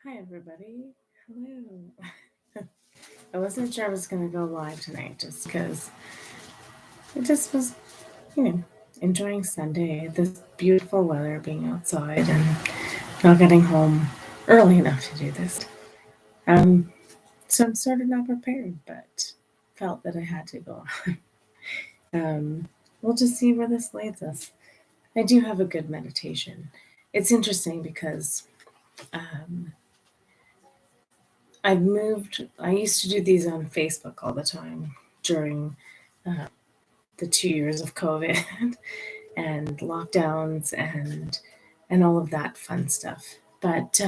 Hi, everybody. Hello. I wasn't sure I was going to go live tonight just because I just was, you know, enjoying Sunday, this beautiful weather, being outside and not getting home early enough to do this. Um, so I'm sort of not prepared, but felt that I had to go. um, we'll just see where this leads us. I do have a good meditation. It's interesting because um, I used to do these on Facebook all the time during uh, the 2 years of COVID and lockdowns and all of that fun stuff. But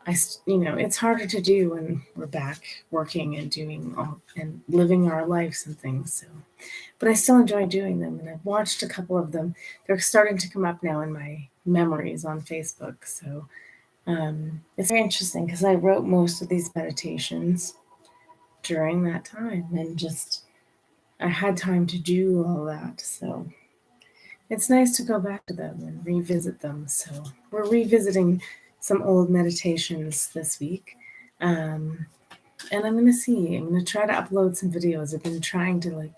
it's harder to do when we're back working and doing all and living our lives and things. So, but I still enjoy doing them, and I've watched a couple of them. They're starting to come up now in my memories on Facebook. So it's very interesting because I wrote most of these meditations during that time and just I had time to do all that. So it's nice to go back to them and revisit them. So we're revisiting some old meditations this week. Um, and I'm going to see, I'm going to try to upload some videos. I've been trying to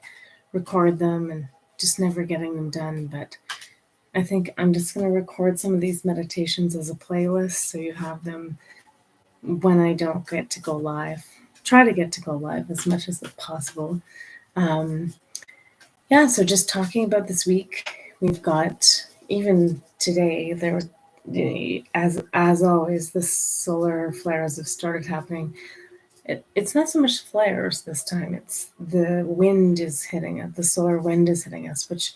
record them and just never getting them done. But I think I'm just going to record some of these meditations as a playlist so you have them when I don't get to go live. Try to get to go live as much as possible. Um, yeah, so just talking about this week, we've got even today there as always the solar flares have started happening. It's not so much flares this time; it's the wind is hitting us. The solar wind is hitting us, which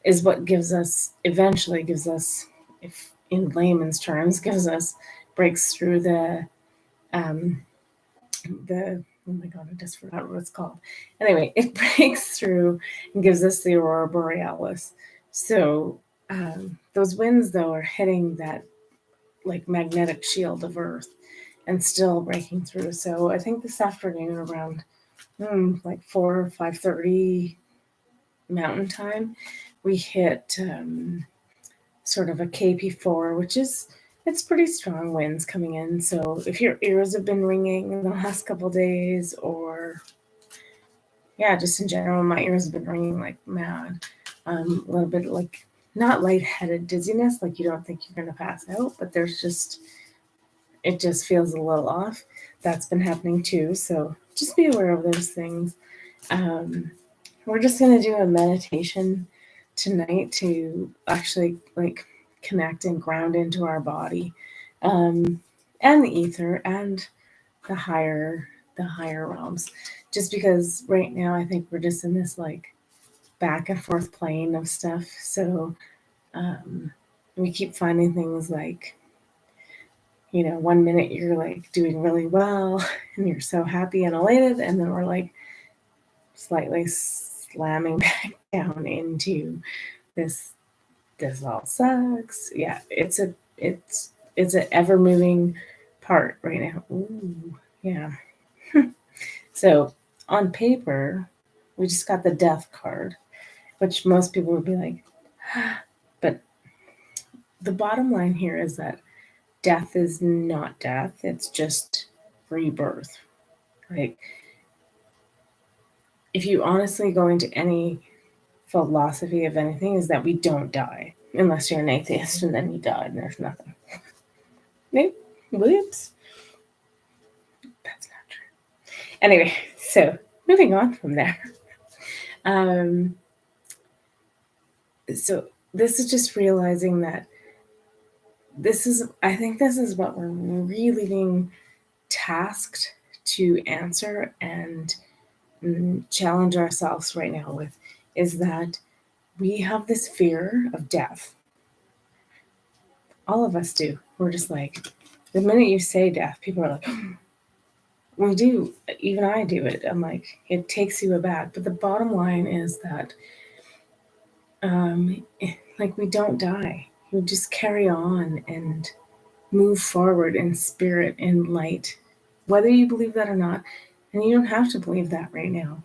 is what eventually gives us, if in layman's terms, breaks through um, the oh my god, I just forgot what it's called. Anyway, it breaks through and gives us the aurora borealis. So those winds though are hitting that magnetic shield of Earth and still breaking through. So I think this afternoon around 4 or 5:30 Mountain Time, we hit sort of a KP4, which is it's pretty strong winds coming in. So if your ears have been ringing in the last couple days, or yeah, just in general, my ears have been ringing like mad. A little bit like not lightheaded dizziness, like you don't think you're gonna pass out, but it just feels a little off. That's been happening too. So just be aware of those things. Um, we're just gonna do a meditation tonight to actually connect and ground into our body, and the ether and the higher realms. Just because right now I think we're just in this back and forth plane of stuff. So um, we keep finding things like, 1 minute you're doing really well and you're so happy and elated, and then we're slightly slamming back down into this this all sucks. Yeah, it's an ever moving part right now. Ooh, yeah. So on paper, we just got the death card, which most people would be like, but the bottom line here is that death is not death, it's just rebirth. Like, if you honestly go into any philosophy of anything, is that we don't die unless you're an atheist and then you die and there's nothing. Maybe, whoops. That's not true. Anyway, so moving on from there. Um, so this is just realizing that I think this is what we're really being tasked to answer and challenge ourselves right now with, is that we have this fear of death. All of us do. We're just the minute you say death, people are like, we do. Even I do it. I'm like, it takes you aback. But the bottom line is that, we don't die. We just carry on and move forward in spirit and light, whether you believe that or not. And you don't have to believe that right now.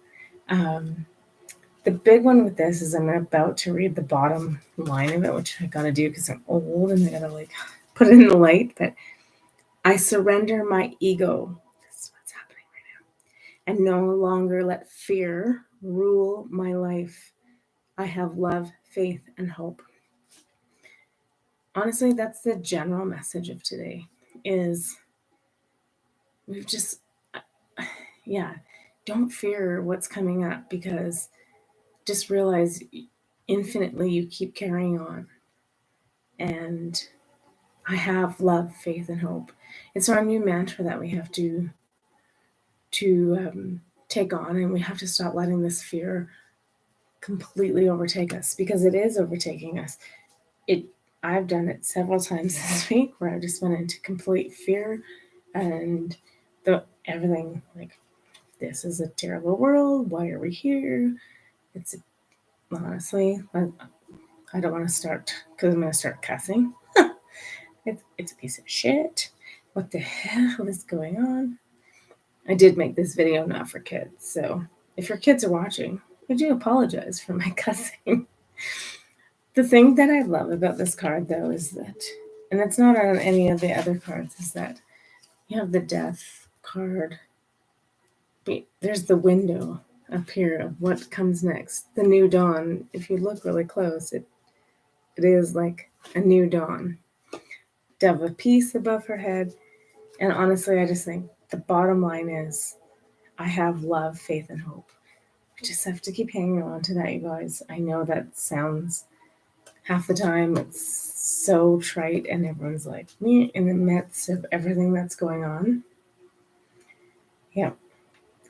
The big one with this is I'm about to read the bottom line of it, which I gotta do because I'm old and I gotta put it in the light. But I surrender my ego. This is what's happening right now. And no longer let fear rule my life. I have love, faith, and hope. Honestly, that's the general message of today is we've just, yeah, don't fear what's coming up, because just realize infinitely you keep carrying on. And I have love, faith, and hope. It's our new mantra that we have to take on, and we have to stop letting this fear completely overtake us, because it is overtaking us. I've done it several times this week where I just went into complete fear and everything like, this is a terrible world. Why are we here? It's honestly, I don't want to start, because I'm going to start cussing. It's a piece of shit. What the hell is going on? I did make this video not for kids, so if your kids are watching, I do apologize for my cussing. The thing that I love about this card, though, is that, and it's not on any of the other cards, is that you have the death card. There's the window up here of what comes next. The new dawn. If you look really close, it is like a new dawn. Dove of peace above her head. And honestly, I just think the bottom line is I have love, faith, and hope. We just have to keep hanging on to that, you guys. I know that sounds, half the time it's so trite and everyone's like, me in the midst of everything that's going on. Yeah,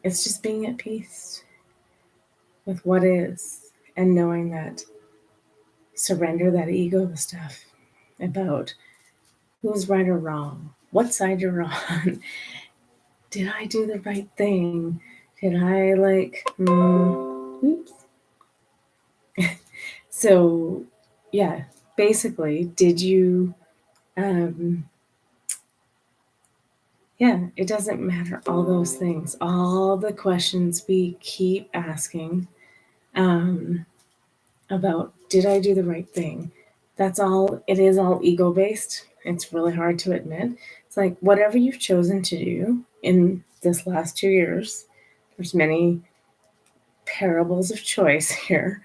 it's just being at peace with what is, and knowing that, surrender that ego stuff about who's right or wrong, what side you're on. Did I do the right thing? Did I oops. So yeah, basically, did you yeah, it doesn't matter, all those things, all the questions we keep asking about, did I do the right thing? That's all, it is all ego based. It's really hard to admit. It's like, whatever you've chosen to do in this last 2 years, there's many parables of choice here.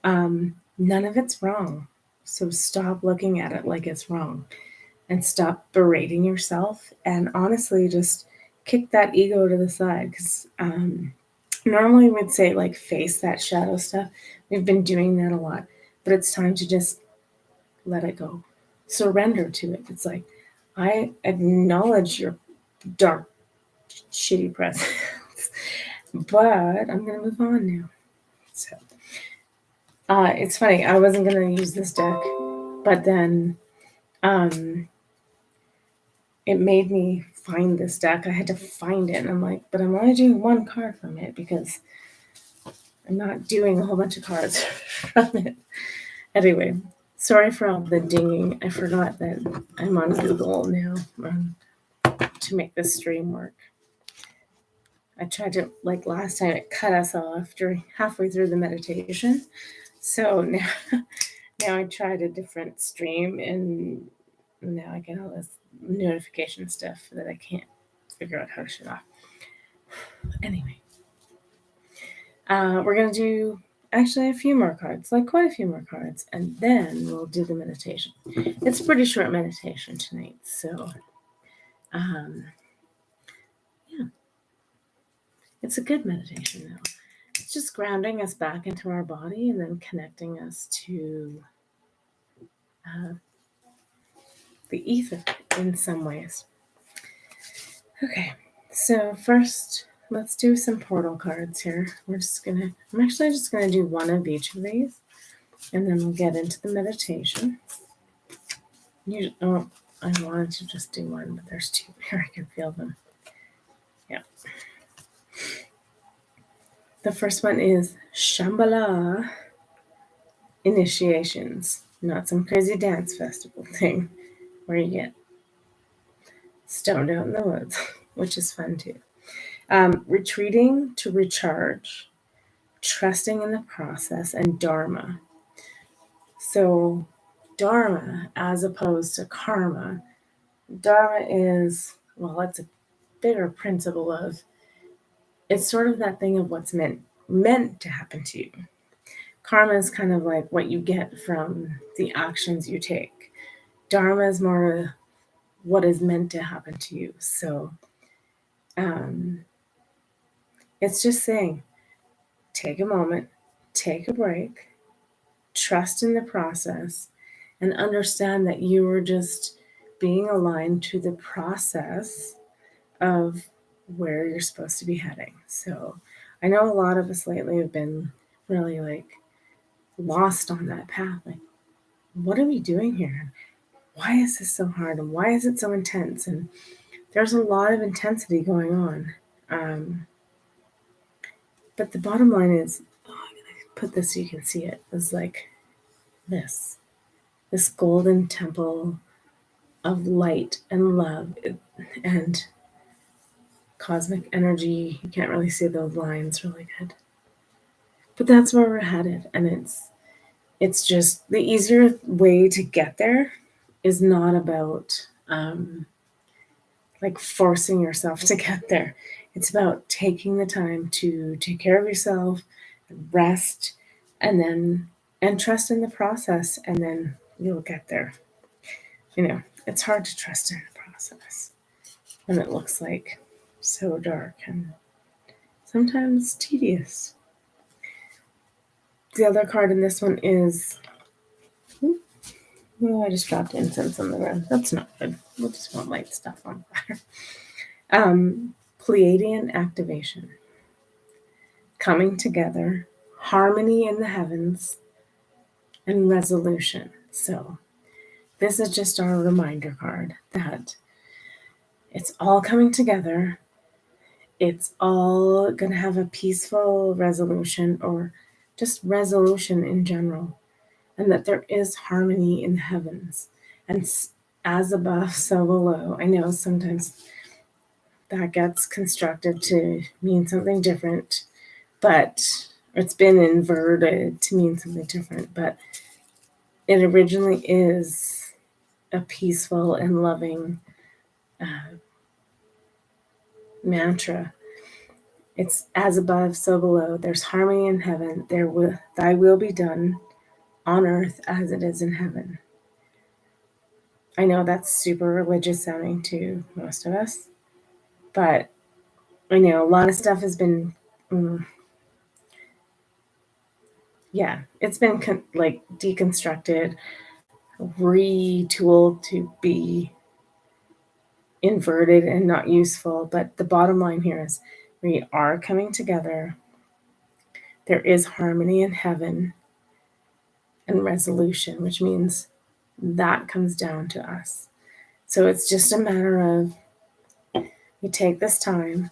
None of it's wrong. So stop looking at it like it's wrong, and stop berating yourself, and honestly just kick that ego to the side, because normally we'd say like face that shadow stuff. We've been doing that a lot, but it's time to just let it go, surrender to it. It's like, I acknowledge your dark shitty presence, but I'm gonna move on now. So it's funny, I wasn't gonna use this deck, but then it made me find this deck. I had to find it, and I'm like, but I'm only doing one card from it, because I'm not doing a whole bunch of cards from it. Anyway, sorry for all the dinging. I forgot that I'm on Google now to make this stream work. I tried to, like last time, it cut us off during halfway through the meditation. So now I tried a different stream, and now I get all this notification stuff that I can't figure out how to shut off. Anyway, we're going to do actually a few more cards, like quite a few more cards, and then we'll do the meditation. It's a pretty short meditation tonight, so yeah, it's a good meditation though. It's just grounding us back into our body and then connecting us to the ether in some ways. Okay, so first let's do some portal cards here. I'm actually just gonna do one of each of these, and then we'll get into the meditation. I wanted to just do one, but there's two here. I can feel them. Yeah. The first one is Shambhala Initiations, not some crazy dance festival thing where you get stoned out in the woods, which is fun too. Retreating to recharge, trusting in the process, and Dharma. So, Dharma, as opposed to karma, Dharma is, well, it's a bigger principle of, it's sort of that thing of what's meant to happen to you. Karma is kind of like what you get from the actions you take. Dharma is more what is meant to happen to you. So it's just saying, take a moment, take a break, trust in the process, and understand that you are just being aligned to the process of where you're supposed to be heading. So I know a lot of us lately have been really like lost on that path. Like, what are we doing here? Why is this so hard? And why is it so intense? And there's a lot of intensity going on. But the bottom line is, I'm going to put this so you can see it, is like this golden temple of light and love and cosmic energy. You can't really see those lines really good. But that's where we're headed. And it's just the easier way to get there is not about like forcing yourself to get there. It's about taking the time to take care of yourself, rest, and trust in the process, and then you'll get there. It's hard to trust in the process when it looks like so dark and sometimes tedious. The other card in this one is, I just dropped incense on the ground. That's not good. We'll just want light stuff on fire. Pleiadian activation. Coming together, harmony in the heavens, and resolution. So this is just our reminder card that it's all coming together. It's all going to have a peaceful resolution, or just resolution in general, and that there is harmony in the heavens. And as above, so below. I know sometimes that gets constructed to mean something different, but it's been inverted to mean something different. But it originally is a peaceful and loving mantra. It's as above, so below. There's harmony in heaven. Thy will be done on earth as it is in heaven. I know that's super religious sounding to most of us, but I know a lot of stuff has been, it's been like deconstructed, retooled to be inverted and not useful. But the bottom line here is we are coming together. There is harmony in heaven and resolution, which means that comes down to us. So it's just a matter of we take this time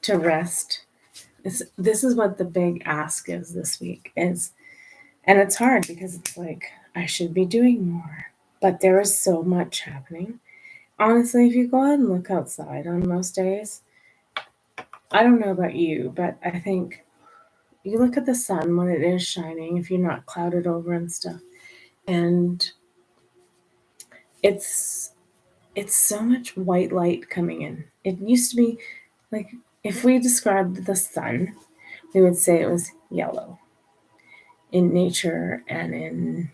to rest. This is what the big ask is this week is, and it's hard because it's like I should be doing more, but there is so much happening. Honestly, if you go out and look outside on most days, I don't know about you, but I think you look at the sun when it is shining, if you're not clouded over and stuff, and it's so much white light coming in. It used to be like, if we described the sun, we would say it was yellow in nature and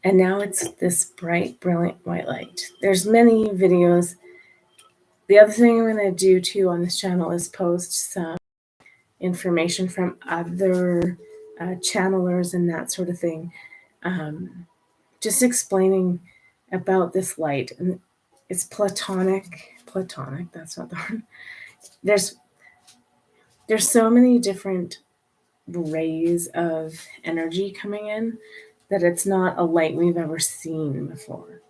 and now it's this bright, brilliant white light. There's many videos. The other thing I'm going to do too on this channel is post some information from other channelers and that sort of thing, just explaining about this light. And it's platonic, that's not the word. There's so many different rays of energy coming in that it's not a light we've ever seen before.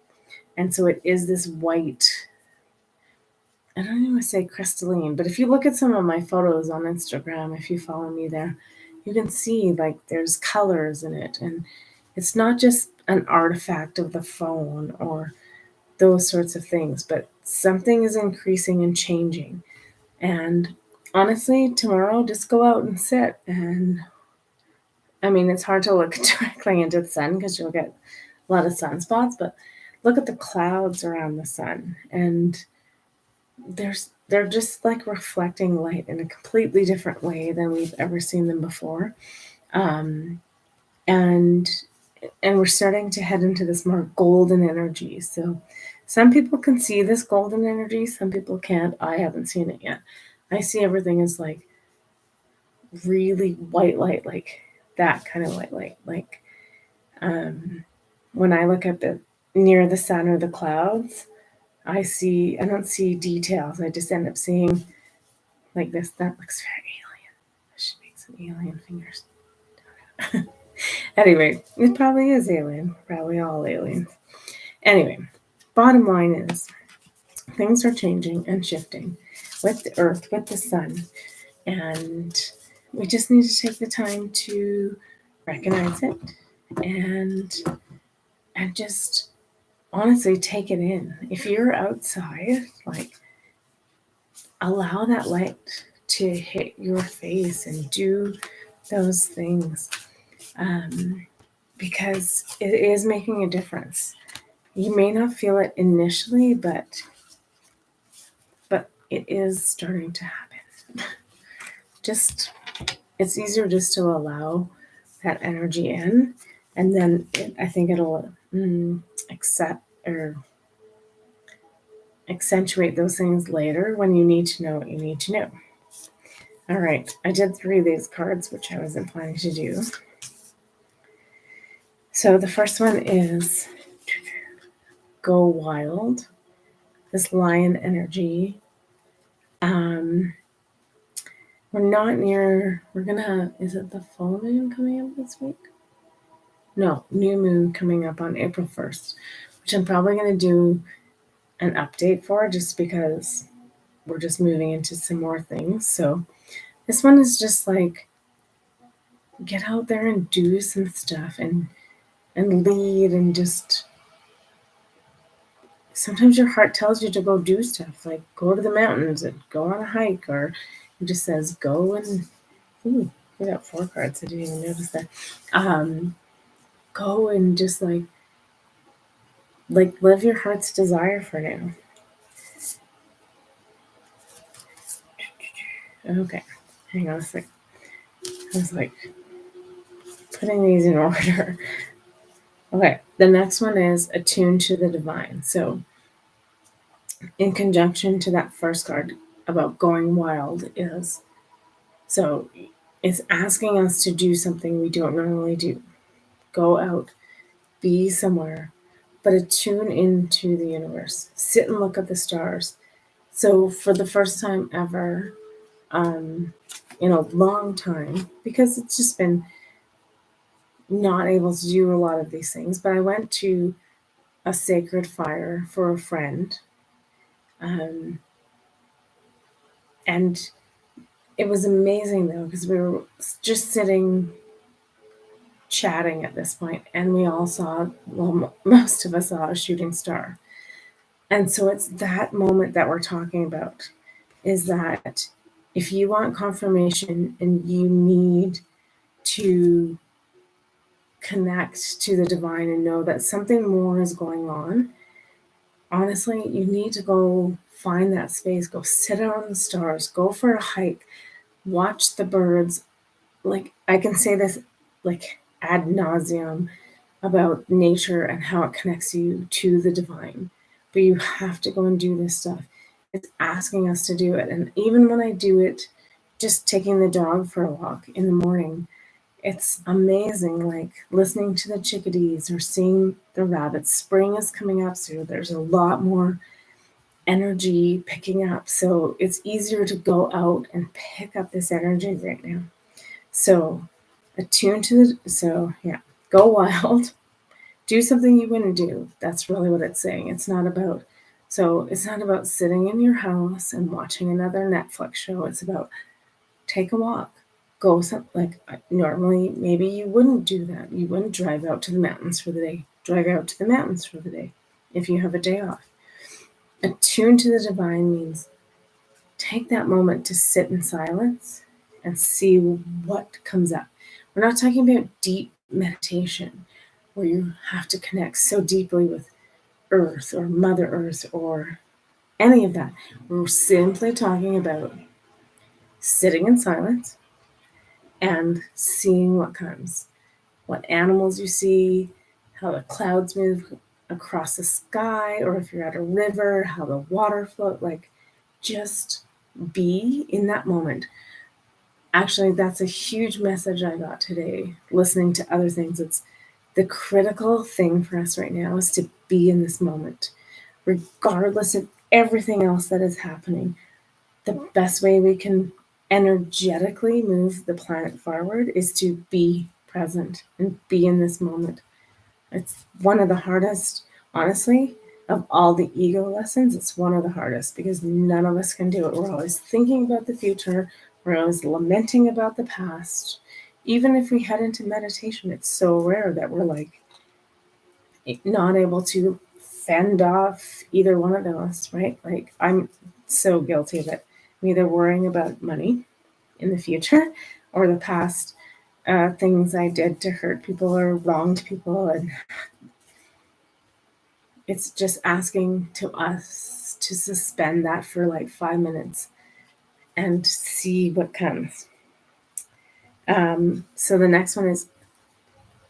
And so it is this white, I don't even want to say crystalline, but if you look at some of my photos on Instagram, if you follow me there, you can see like there's colors in it. And it's not just an artifact of the phone or those sorts of things, but something is increasing and changing. And honestly, tomorrow, just go out and sit. And I mean, it's hard to look directly into the sun because you'll get a lot of sunspots, but look at the clouds around the sun, and they're just like reflecting light in a completely different way than we've ever seen them before. Um, and and we're starting to head into this more golden energy. So some people can see this golden energy, some people can't. I haven't seen it yet. I see everything as like really white light, like that kind of white light. Like um, when I look up at near the sun or the clouds, I don't see details. I just end up seeing like this. That looks very alien. I should make some alien fingers. Anyway, it probably is alien. Probably all aliens. Anyway, bottom line is things are changing and shifting with the earth, with the sun, and we just need to take the time to recognize it and just honestly take it in. If you're outside, like allow that light to hit your face and do those things, because it is making a difference. You may not feel it initially, but it is starting to happen. Just it's easier just to allow that energy in, and then I think it'll accept or accentuate those things later when you need to know what you need to know. All right, I did 3 of these cards, which I wasn't planning to do. So the first one is Go Wild, this lion energy. We're gonna have, is it the full moon coming up this week? No, new moon coming up on April 1st, which I'm probably gonna do an update for just because we're just moving into some more things. So this one is just like get out there and do some stuff and lead, and just sometimes your heart tells you to go do stuff, like go to the mountains and go on a hike, or it just says go and we got 4 cards. I didn't even notice that. Go and just like live your heart's desire for now. Okay, hang on a sec. I was like putting these in order. Okay, the next one is Attune to the Divine. So in conjunction to that first card about going wild is, so it's asking us to do something we don't normally do. Go out, be somewhere, but attune into the universe. Sit and look at the stars. So for the first time ever, in a long time, because it's just been not able to do a lot of these things, but I went to a sacred fire for a friend. And it was amazing though, because we were just sitting chatting at this point, and we all saw, well, most of us saw a shooting star. And so it's that moment that we're talking about, is that if you want confirmation and you need to connect to the divine and know that something more is going on, honestly, you need to go find that space, go sit out on the stars, go for a hike, watch the birds. Like, I can say this like ad nauseum about nature and how it connects you to the divine, but you have to go and do this stuff. It's asking us to do it. And even when I do it, just taking the dog for a walk in the morning, it's amazing, like listening to the chickadees or seeing the rabbits. Spring is coming up, so there's a lot more energy picking up. So it's easier to go out and pick up this energy right now. So attune to go wild, do something you wouldn't do. That's really what it's saying. It's not about sitting in your house and watching another Netflix show. It's about take a walk. Go like normally maybe you wouldn't do that. You wouldn't drive out to the mountains for the day. Drive out to the mountains for the day if you have a day off. Attune to the divine means take that moment to sit in silence and see what comes up. We're not talking about deep meditation where you have to connect so deeply with Earth or Mother Earth or any of that. We're simply talking about sitting in silence and seeing what comes, what animals you see, how the clouds move across the sky, or if you're at a river, how the water flows. Like, just be in that moment. Actually, that's a huge message I got today, listening to other things. It's the critical thing for us right now is to be in this moment, regardless of everything else that is happening. The best way we can energetically move the planet forward is to be present and be in this moment. It's one of the hardest, honestly, of all the ego lessons. It's one of the hardest because none of us can do it. We're always thinking about the future, we're always lamenting about the past. Even if we head into meditation, it's so rare that we're like not able to fend off either one of those, right? Like, I'm so guilty of it. I'm either worrying about money in the future or the past things I did to hurt people or wronged people. And it's just asking to us to suspend that for like 5 minutes and see what comes. So the next one is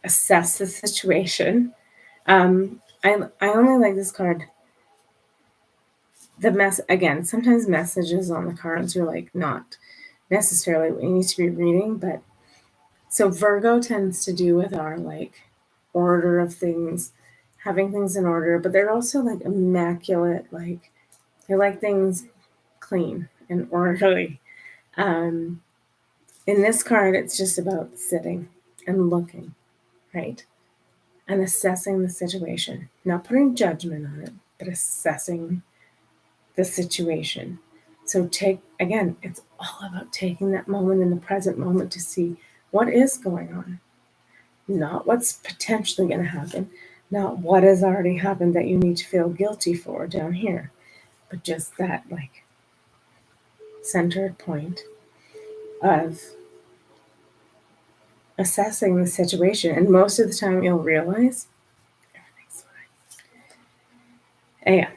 assess the situation. I only like this card. Again, sometimes messages on the cards are like not necessarily what you need to be reading, but so Virgo tends to do with our like order of things, having things in order, but they're also like immaculate, like they like things clean and orderly. Um, in this card, it's just about sitting and looking, right? And assessing the situation, not putting judgment on it, but assessing the situation. So it's all about taking that moment in the present moment to see what is going on, not what's potentially going to happen, not what has already happened that you need to feel guilty for down here, but just that like centered point of assessing the situation. And most of the time you'll realize everything's fine. Yeah.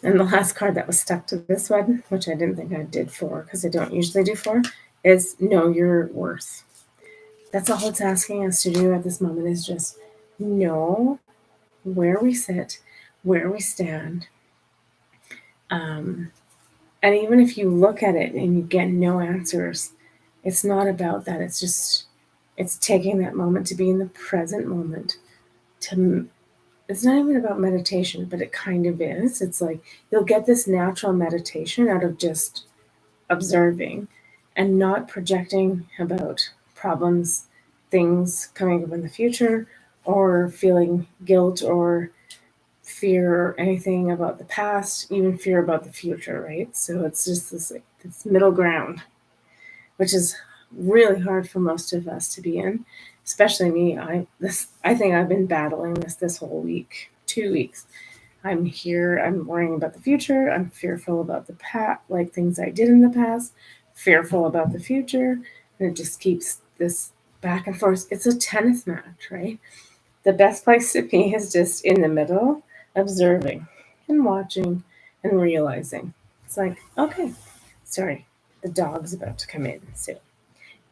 And the last card that was stuck to this one, which I didn't think I did 4 because I don't usually do 4, is know your worth. That's all it's asking us to do at this moment is just know where we sit, where we stand. And even if you look at it and you get no answers, it's not about that. It's taking that moment to be in the present moment. It's not even about meditation, but it kind of is. It's like you'll get this natural meditation out of just observing and not projecting about problems, things coming up in the future, or feeling guilt or fear or anything about the past, even fear about the future, right? So it's just this middle ground, which is really hard for most of us to be in, especially me. I think I've been battling this whole week, 2 weeks. I'm here, I'm worrying about the future, I'm fearful about the past, like things I did in the past, fearful about the future, and it just keeps this back and forth. It's a tennis match, right? The best place to be is just in the middle, observing and watching and realizing. It's like, okay, sorry, the dog's about to come in. So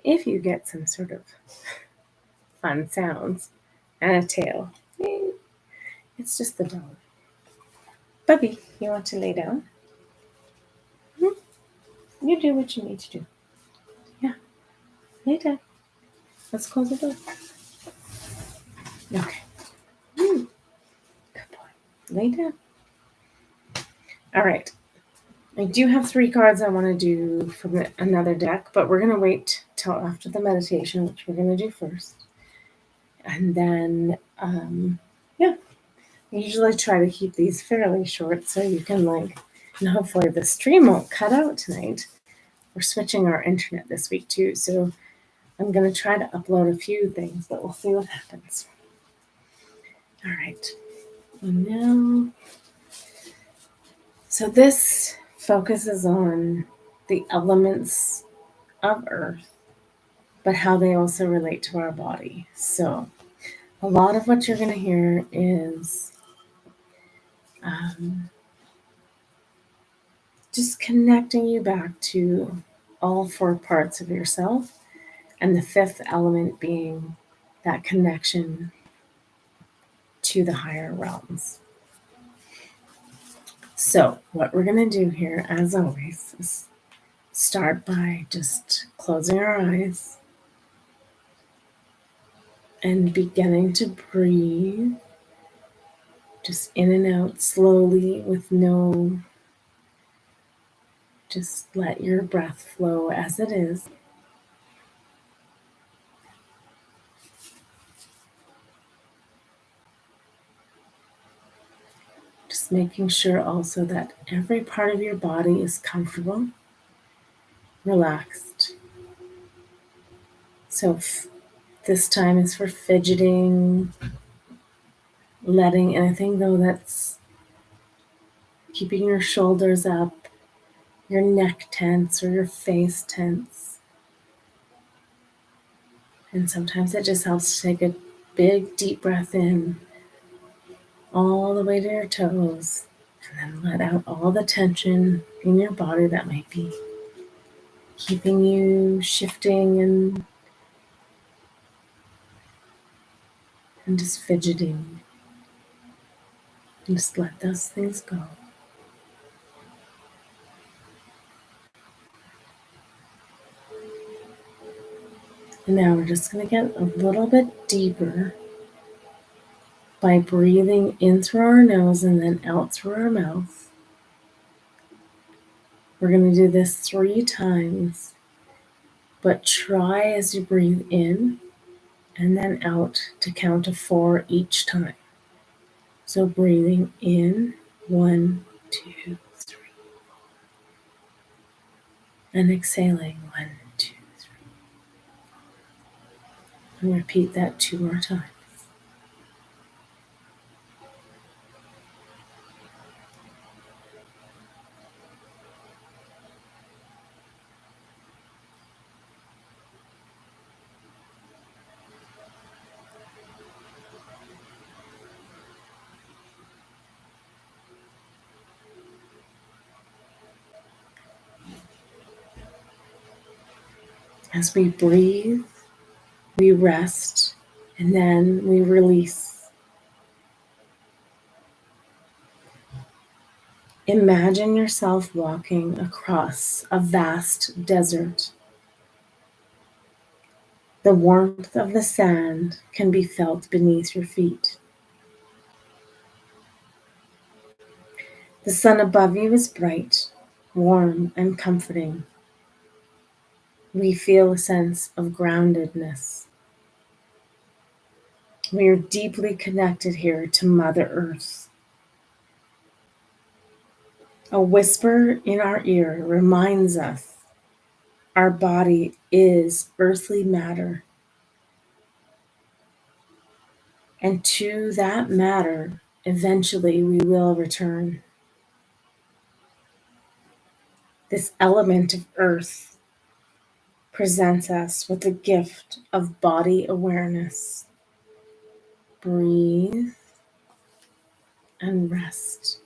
if you get some sort of fun sounds and a tail, it's just the dog. Bubby, you want to lay down? You do what you need to do. Yeah, lay down. Let's close the door. Okay. Good boy. Lay down. All right. I do have 3 cards I want to do from another deck, but we're going to wait till after the meditation, which we're going to do first. And then, yeah, I usually try to keep these fairly short so you can and hopefully the stream won't cut out tonight. We're switching our internet this week too, so I'm going to try to upload a few things, but we'll see what happens. All right. And now, so this focuses on the elements of Earth, but how they also relate to our body. So a lot of what you're going to hear is Um, just connecting you back to all four parts of yourself, and the fifth element being that connection to the higher realms. So, what we're going to do here, as always, is start by just closing our eyes and beginning to breathe just in and out slowly with no, just let your breath flow as it is. Just making sure also that every part of your body is comfortable, relaxed. So this time is for fidgeting, letting anything go that's keeping your shoulders up, your neck tense, or your face tense. And sometimes it just helps to take a big, deep breath in all the way to your toes, and then let out all the tension in your body that might be keeping you shifting and just fidgeting. And just let those things go. And now we're just going to get a little bit deeper by breathing in through our nose and then out through our mouth. We're going to do this 3 times, but try as you breathe in and then out to count to 4 each time. So breathing in, 1, 2, 3, and exhaling, 1, 2, 3. And repeat that 2 more times. As we breathe, we rest, and then we release. Imagine yourself walking across a vast desert. The warmth of the sand can be felt beneath your feet. The sun above you is bright, warm, and comforting. We feel a sense of groundedness. We are deeply connected here to Mother Earth. A whisper in our ear reminds us our body is earthly matter. And to that matter, eventually we will return. This element of earth presents us with the gift of body awareness. Breathe and rest.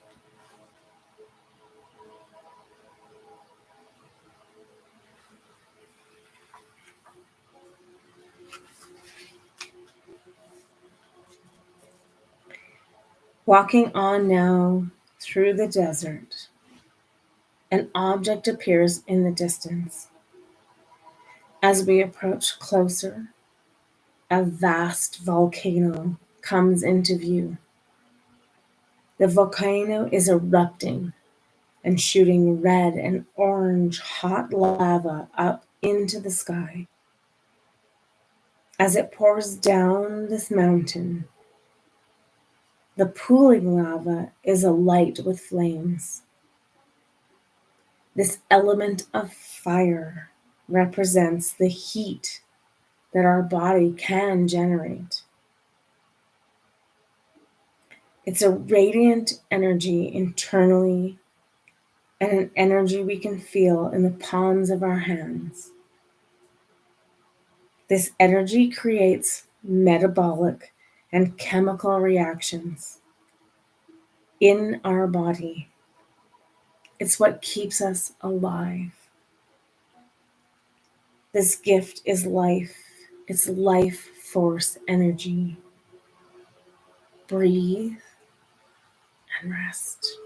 Walking on now through the desert, an object appears in the distance. As we approach closer, a vast volcano comes into view. The volcano is erupting and shooting red and orange hot lava up into the sky. As it pours down this mountain, the pooling lava is alight with flames. This element of fire represents the heat that our body can generate. It's a radiant energy internally and an energy we can feel in the palms of our hands. This energy creates metabolic and chemical reactions. in our body. It's what keeps us alive. This gift is life. It's life force energy. Breathe and rest.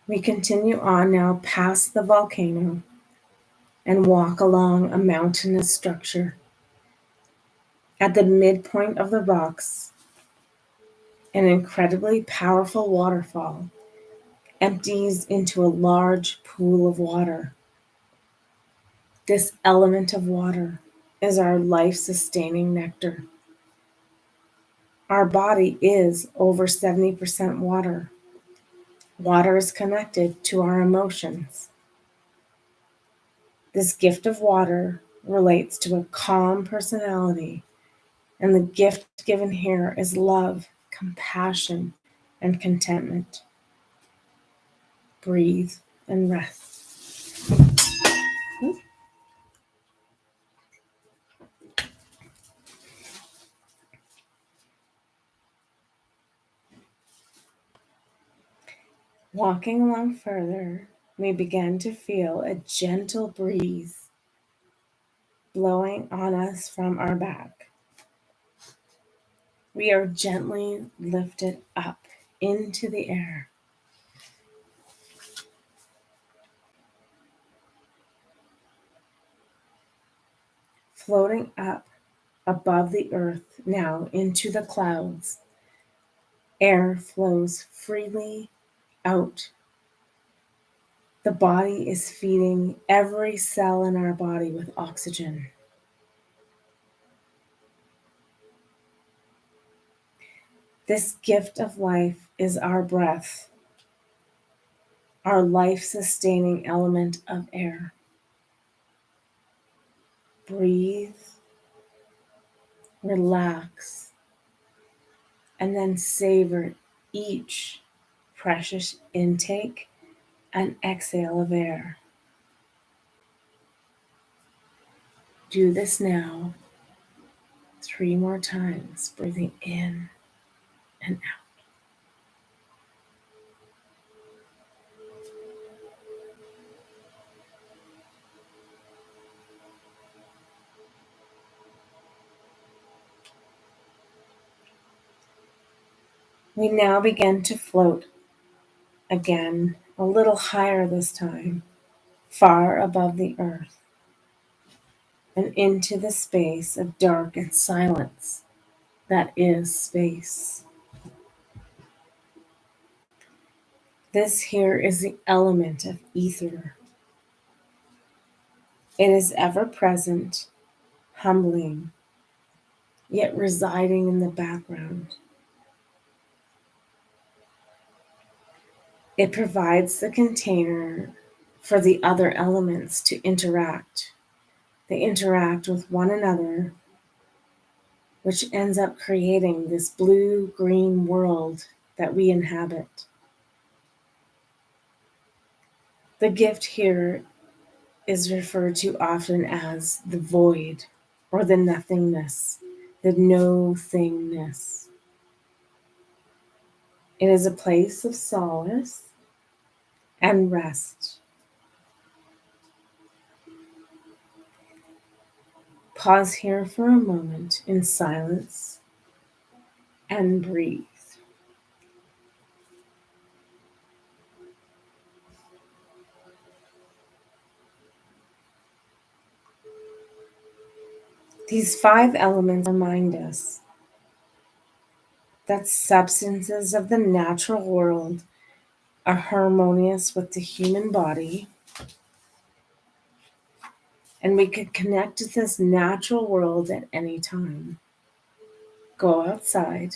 We continue on now past the volcano and walk along a mountainous structure. At the midpoint of the rocks, an incredibly powerful waterfall empties into a large pool of water. This element of water is our life-sustaining nectar. Our body is over 70% water. Water is connected to our emotions. This gift of water relates to a calm personality, and the gift given here is love, compassion, and contentment. Breathe and rest. Walking along further, we begin to feel a gentle breeze blowing on us from our back. We are gently lifted up into the air. Floating up above the earth now into the clouds, air flows freely out. The body is feeding every cell in our body with oxygen. This gift of life is our breath, our life-sustaining element of air. Breathe, relax, and then savor each precious intake and exhale of air. Do this now 3 more times, breathing in and out. We now begin to float again, a little higher this time, far above the earth, and into the space of dark and silence that is space. This here is the element of ether. It is ever present, humbling, yet residing in the background. It provides the container for the other elements to interact. They interact with one another, which ends up creating this blue-green world that we inhabit. The gift here is referred to often as the void or the nothingness, the no-thingness. It is a place of solace and rest. Pause here for a moment in silence and breathe. These 5 elements remind us that substances of the natural world are harmonious with the human body, and we can connect to this natural world at any time. Go outside,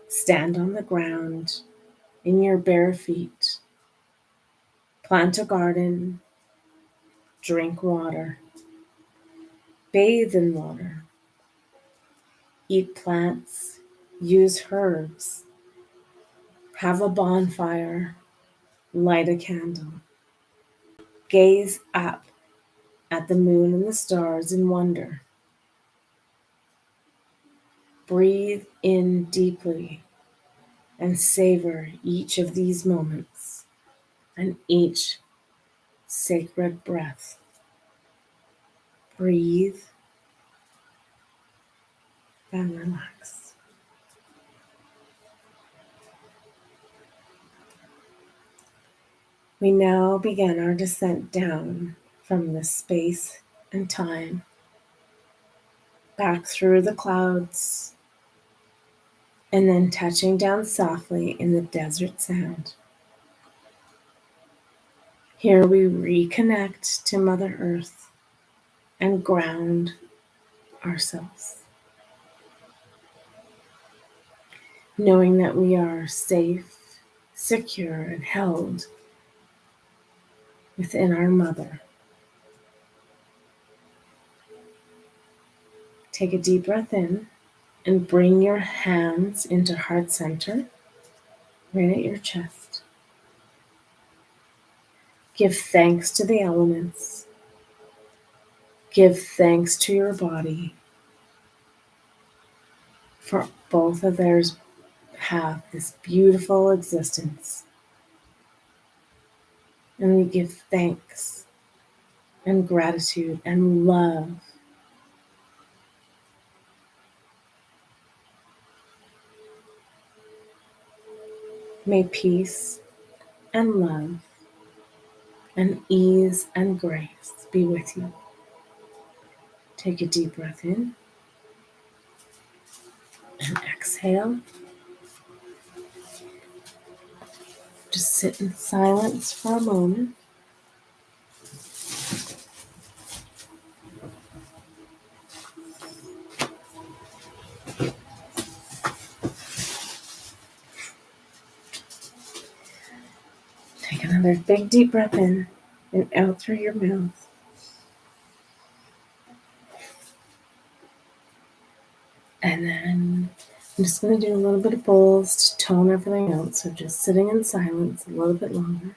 stand on the ground in your bare feet, plant a garden, drink water, bathe in water, eat plants, use herbs, have a bonfire, light a candle, gaze up at the moon and the stars in wonder. Breathe in deeply and savor each of these moments and each sacred breath. Breathe and relax. We now begin our descent down from this space and time, back through the clouds, and then touching down softly in the desert sand. Here we reconnect to Mother Earth and ground ourselves, knowing that we are safe, secure, and held within our Mother. Take a deep breath in and bring your hands into heart center, right at your chest. Give thanks to the elements. Give thanks to your body, for both of theirs have this beautiful existence. And we give thanks and gratitude and love. May peace and love and ease and grace be with you. Take a deep breath in and exhale. Just sit in silence for a moment. Take another big deep breath in and out through your mouth. And then I'm just going to do a little bit of bowls to tone everything out. So just sitting in silence a little bit longer.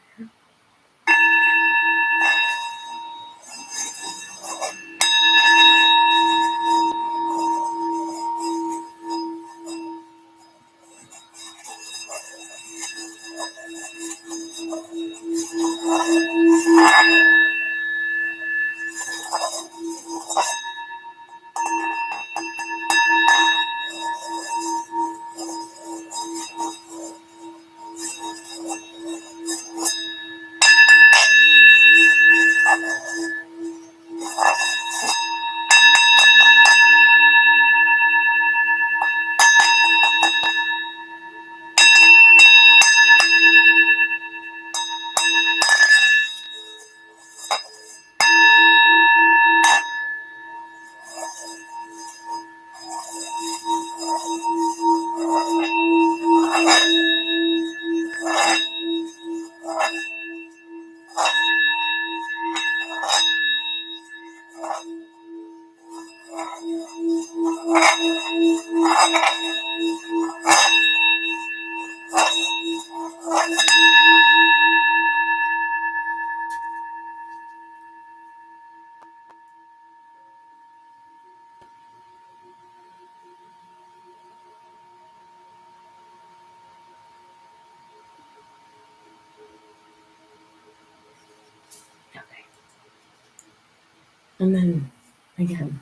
Okay. And then again,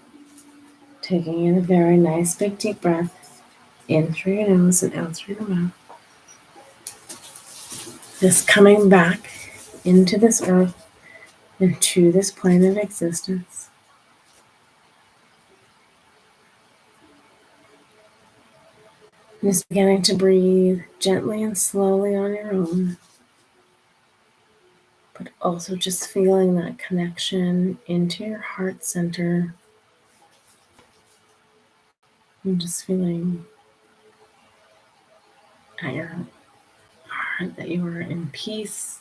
taking in a very nice big deep breath in through your nose and out through the mouth. Just coming back into this earth, into this plane of existence. Just beginning to breathe gently and slowly on your own, but also just feeling that connection into your heart center. And just feeling at your heart that you are in peace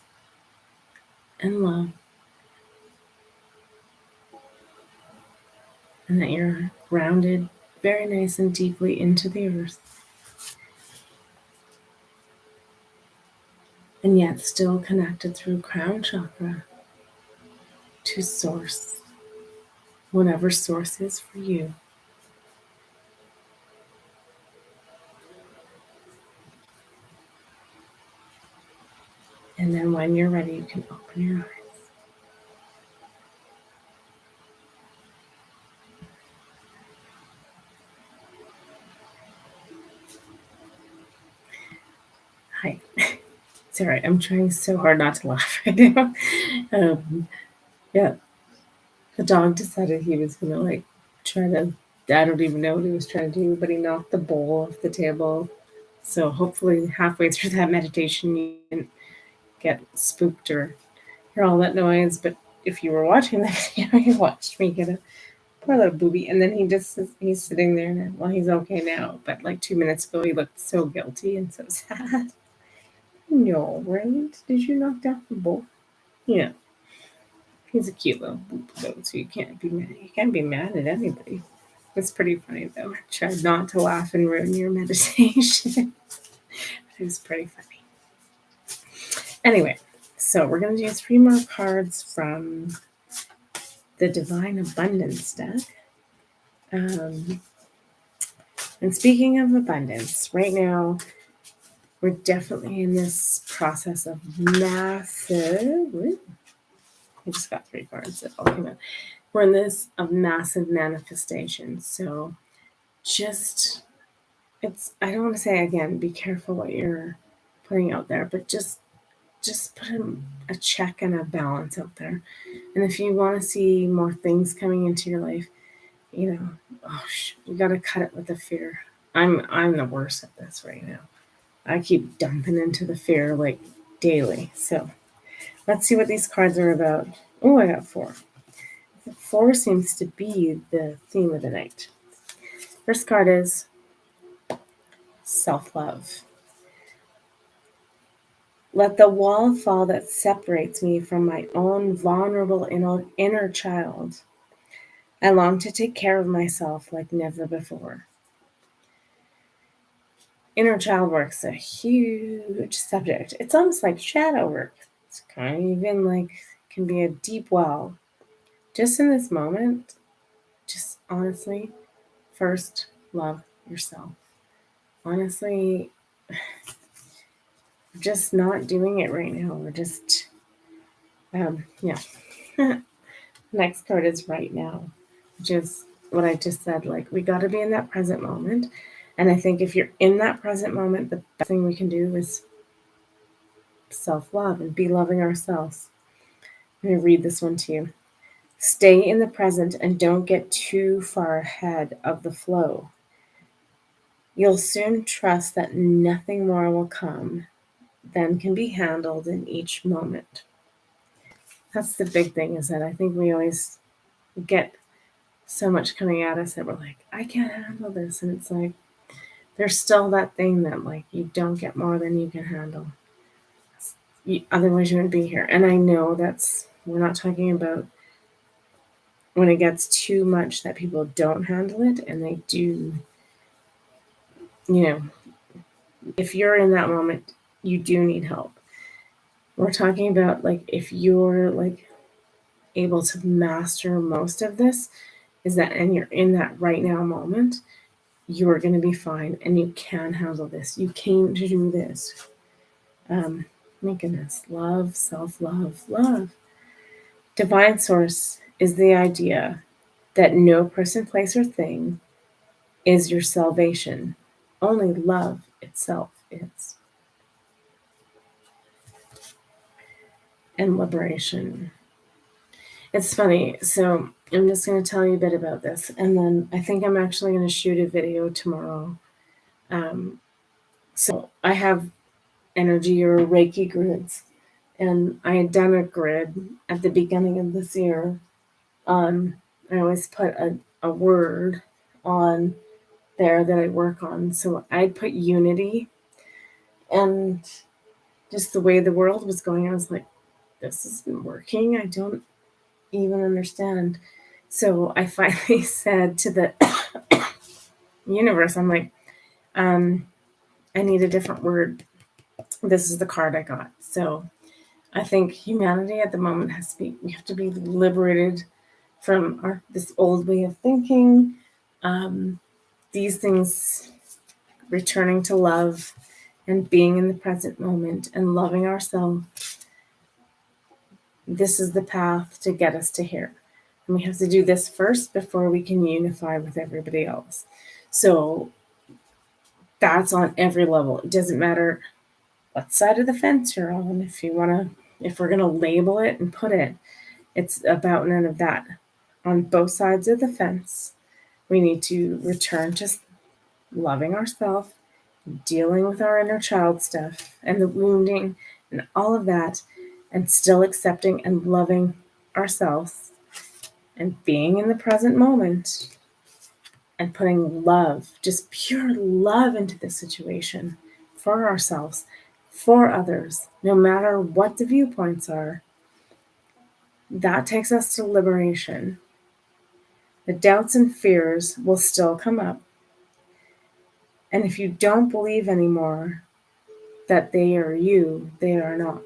and love, and that you're grounded very nice and deeply into the earth, and yet still connected through crown chakra to source, whatever source is for you. And then when you're ready, you can open your eyes. Hi. Sorry, I'm trying so hard not to laugh right now. Yeah, the dog decided he was gonna like try to. I don't even know what he was trying to do, but he knocked the bowl off the table. So hopefully, halfway through that meditation, you didn't get spooked or hear all that noise. But if you were watching that video, you watched me get a poor little booby, and then he's sitting there now. Well, he's okay now, but like 2 minutes ago, he looked so guilty and so sad. No, right? Did you knock down the bowl? Yeah. He's a cute little boop though, so you can't be mad. You can't be mad at anybody. It's pretty funny though. Try not to laugh and ruin your meditation. It was pretty funny. Anyway, so we're gonna do 3 more cards from the Divine Abundance deck. And speaking of abundance, right now we're definitely in this process of massive. I just got 3 cards that all came out. We're in this of massive manifestation. So just I don't want to say again, be careful what you're putting out there, but just put a check and a balance out there. And if you want to see more things coming into your life, you got to cut it with the fear. I'm the worst at this right now. I keep dumping into the fear like daily. So let's see what these cards are about. Oh, I got 4. 4 seems to be the theme of the night. First card is self-love. Let the wall fall that separates me from my own vulnerable inner child. I long to take care of myself like never before. Inner child work's a huge subject. It's almost like shadow work. It's kind of even like can be a deep well. Just in this moment, just honestly, first love yourself. Honestly, just not doing it right now. We're just, yeah. Next card is right now, which is what I just said. Like, we got to be in that present moment. And I think if you're in that present moment, the best thing we can do is self-love and be loving ourselves. I'm going to read this one to you. Stay in the present and don't get too far ahead of the flow. You'll soon trust that nothing more will come than can be handled in each moment. That's the big thing, is that I think we always get so much coming at us that we're like, I can't handle this. And it's like, there's still that thing that like you don't get more than you can handle. Otherwise you wouldn't be here. And I know we're not talking about when it gets too much that people don't handle it, and they do, if you're in that moment, you do need help. We're talking about like if you're like able to master most of this, and you're in that right now moment, you are going to be fine and you can handle this. You came to do this. My goodness, love, self-love, love. Divine source is the idea that no person, place, or thing is your salvation. Only love itself is. And liberation. It's funny. So I'm just going to tell you a bit about this. And then I think I'm actually going to shoot a video tomorrow. So I have energy or Reiki grids. And I had done a grid at the beginning of this year. I always put a word on there that I work on. So I'd put unity. And just the way the world was going, I was like, this isn't working. I don't even understand. So I finally said to the universe, I'm like, I need a different word. This is the card I got. So I think humanity at the moment we have to be liberated from this old way of thinking. These things, returning to love and being in the present moment and loving ourselves, this is the path to get us to here. And we have to do this first before we can unify with everybody else. So that's on every level. It doesn't matter what side of the fence you're on. If we're gonna label it and put it, it's about none of that. On both sides of the fence, we need to return to loving ourselves, dealing with our inner child stuff and the wounding and all of that, and still accepting and loving ourselves and being in the present moment and putting love, just pure love into the situation for ourselves, for others, no matter what the viewpoints are. That takes us to liberation. The doubts and fears will still come up. And if you don't believe anymore that they are you, they are not.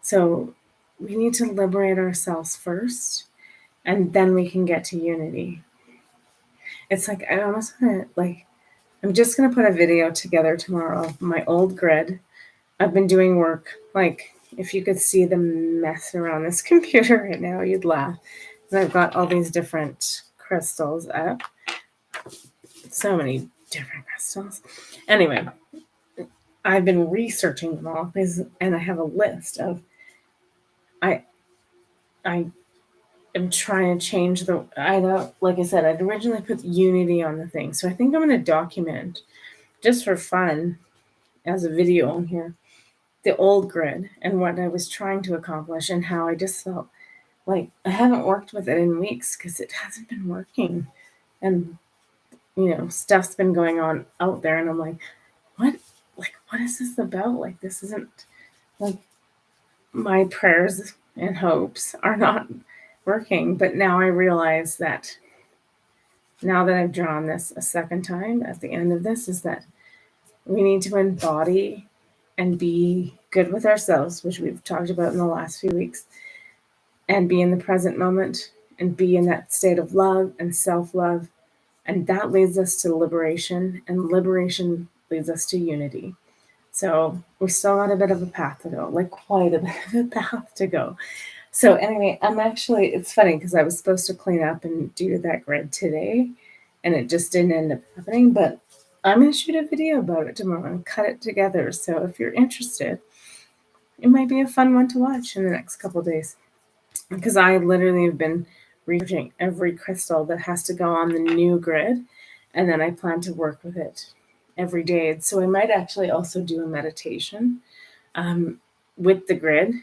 So we need to liberate ourselves first, and then we can get to unity. It's like, I almost want to, I'm just going to put a video together tomorrow of my old grid. I've been doing work, if you could see the mess around this computer right now, you'd laugh. And I've got all these different crystals up. So many different crystals. Anyway, I've been researching them all, and I have a list of, I am trying to change like I said, I'd originally put unity on the thing. So I think I'm going to document, just for fun, as a video on here, the old grid and what I was trying to accomplish and how I just felt like I haven't worked with it in weeks because it hasn't been working. And, stuff's been going on out there. And I'm like, what is this about? This isn't, my prayers and hopes are not working. But now I realize that now that I've drawn this a second time at the end of this is that we need to embody and be good with ourselves, which we've talked about in the last few weeks, and be in the present moment and be in that state of love and self-love. And that leads us to liberation, and liberation leads us to unity. So we still got a bit of a path to go, quite a bit of a path to go. So anyway, it's funny because I was supposed to clean up and do that grid today, and it just didn't end up happening, but I'm going to shoot a video about it tomorrow and cut it together. So if you're interested, it might be a fun one to watch in the next couple of days, because I literally have been researching every crystal that has to go on the new grid, and then I plan to work with it every day. So I might actually also do a meditation with the grid.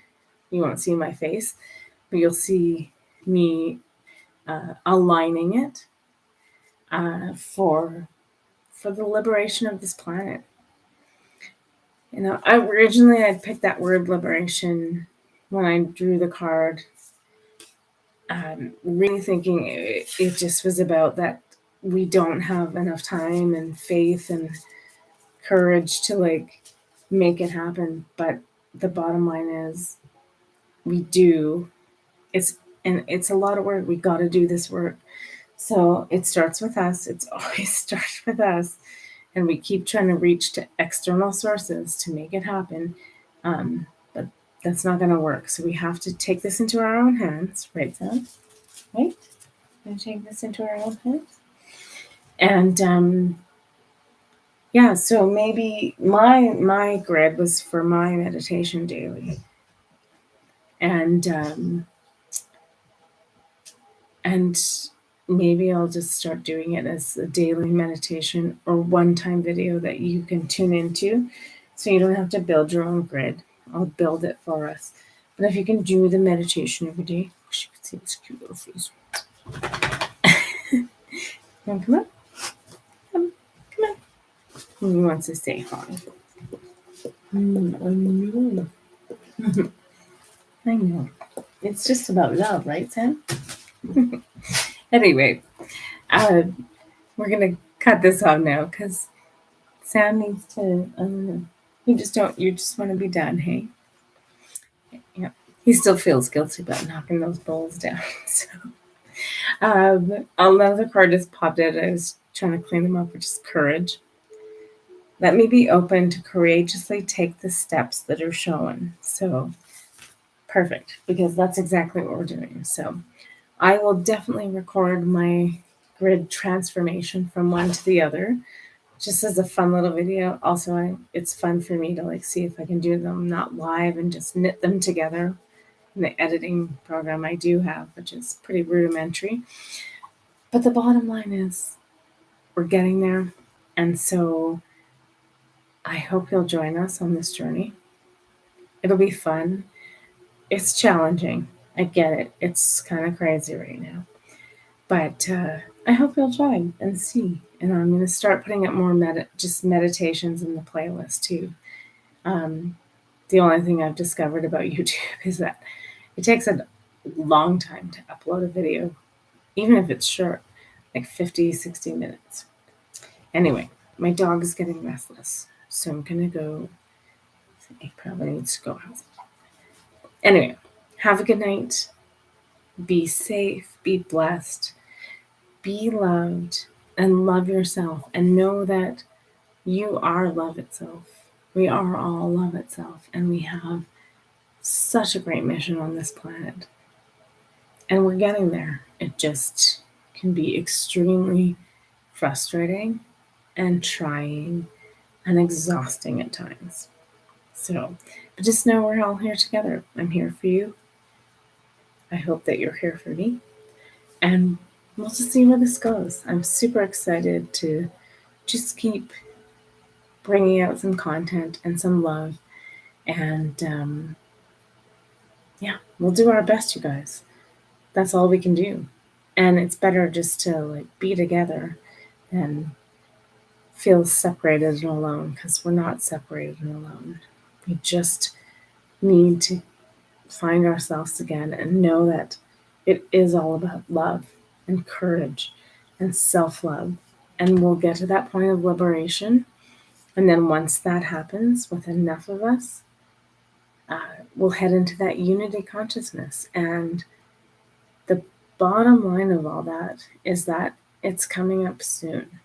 You won't see my face, but you'll see me aligning it for the liberation of this planet. I'd picked that word liberation when I drew the card, really thinking it just was about that we don't have enough time and faith and courage to make it happen. But the bottom line is we do. It's a lot of work. We got to do this work. So it starts with us. It's always starts with us. And we keep trying to reach to external sources to make it happen. But that's not going to work. So we have to take this into our own hands. Right, Sam? Right? Going to take this into our own hands. And so maybe my grid was for my meditation daily. And maybe I'll just start doing it as a daily meditation or one-time video that you can tune into, so you don't have to build your own grid. I'll build it for us. But if you can do the meditation every day, wish you could see this cute little face. You want to come up? Come on. He wants to say hi. I know. It's just about love, right, Sam? Anyway, we're going to cut this off now because Sam needs to, you just want to be done, hey? Yeah. He still feels guilty about knocking those bowls down. So another card just popped out. I was trying to clean them up, which is courage. Let me be open to courageously take the steps that are shown. So perfect, because that's exactly what we're doing. So I will definitely record my grid transformation from one to the other, just as a fun little video. Also, it's fun for me to like see if I can do them not live and just knit them together in the editing program I do have, which is pretty rudimentary. But the bottom line is we're getting there. And so I hope you'll join us on this journey. It'll be fun. It's challenging. I get it. It's kind of crazy right now. But I hope you'll join and see. And I'm going to start putting up more just meditations in the playlist too. The only thing I've discovered about YouTube is that it takes a long time to upload a video, even if it's short, like 50, 60 minutes. Anyway, my dog is getting restless, so I'm going to go. He probably needs to go out. Anyway, have a good night. Be safe, be blessed, be loved, and love yourself. And know that you are love itself. We are all love itself. And we have such a great mission on this planet. And we're getting there. It just can be extremely frustrating and trying and exhausting at times. So, but just know we're all here together. I'm here for you. I hope that you're here for me. And we'll just see where this goes. I'm super excited to just keep bringing out some content and some love. And yeah, we'll do our best, you guys. That's all we can do. And it's better just to like be together than feel separated and alone, because we're not separated and alone. We just need to find ourselves again and know that it is all about love and courage and self-love. And we'll get to that point of liberation. And then once that happens with enough of us, we'll head into that unity consciousness. And the bottom line of all that is that it's coming up soon.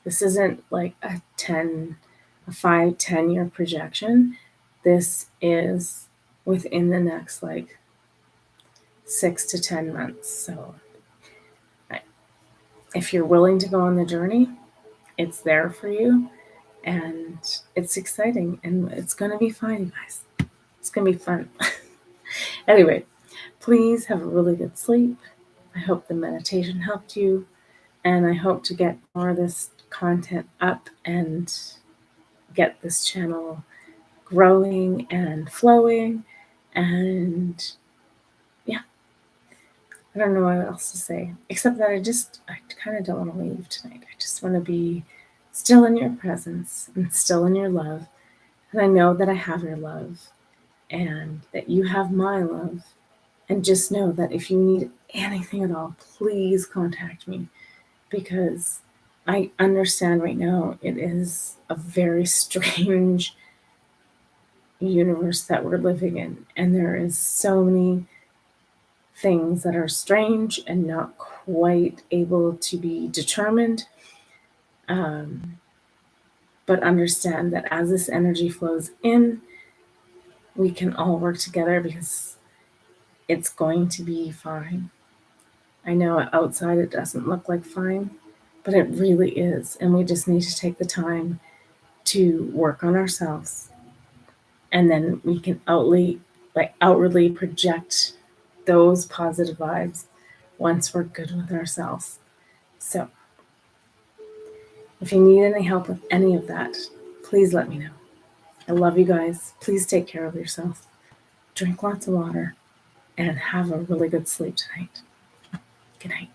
This isn't like a 5, 10-year projection. This is within the next like 6 to 10 months. So if you're willing to go on the journey, it's there for you. And it's exciting. And it's going to be fine, you guys. It's going to be fun. Anyway, please have a really good sleep. I hope the meditation helped you. And I hope to get more of this content up and get this channel growing and flowing. And yeah, I don't know what else to say, except that I kind of don't want to leave tonight. I just want to be still in your presence and still in your love. And I know that I have your love and that you have my love. And just know that if you need anything at all, please contact me, because I understand right now it is a very strange universe that we're living in. And there is so many things that are strange and not quite able to be determined. But understand that as this energy flows in, we can all work together, because it's going to be fine. I know outside it doesn't look like fine, but it really is. And we just need to take the time to work on ourselves. And then we can outwardly project those positive vibes once we're good with ourselves. So if you need any help with any of that, please let me know. I love you guys. Please take care of yourself. Drink lots of water and have a really good sleep tonight. Good night.